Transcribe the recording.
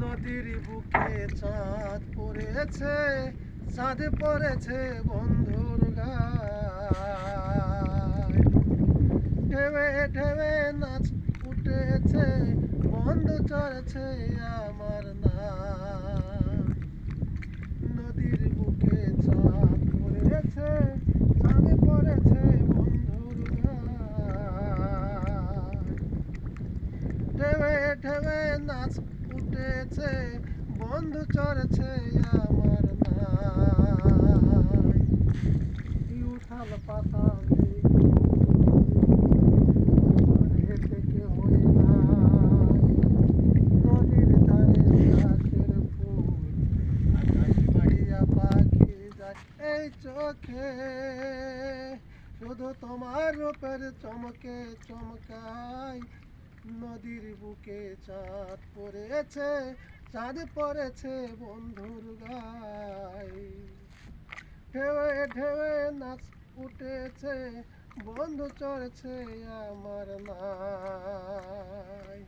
নদীর বুকে চাঁদ পড়েছে, চাঁদ পড়েছে বন্ধুর গায়। ঢেবে ঢেবে নাচ উঠেছে, বন্ধু চড়ছে আমার নাম। নদীর বুকে চাঁদ পড়েছে, চাঁদ পড়েছে বন্ধুর গায়। ঢেবে ঢেবে নাচ উঠেছে, বন্ধু চড়ছে আমার নাই। উঠাল পাতাল থেকে হয়ে নাই। নদীর ধারে গাছের ফুল, আকাশ পাড়িয়া পাখি যায় এই চোখে। শুধু তোমার রূপের চমকে চমকায়। নদীর বুকে চাঁদ পড়েছে, চাঁদ পড়েছে বন্ধুর গায়ে। ঢেউে ঢেউে নাচ উঠেছে, বন্ধু চড়ছে আমার নাই।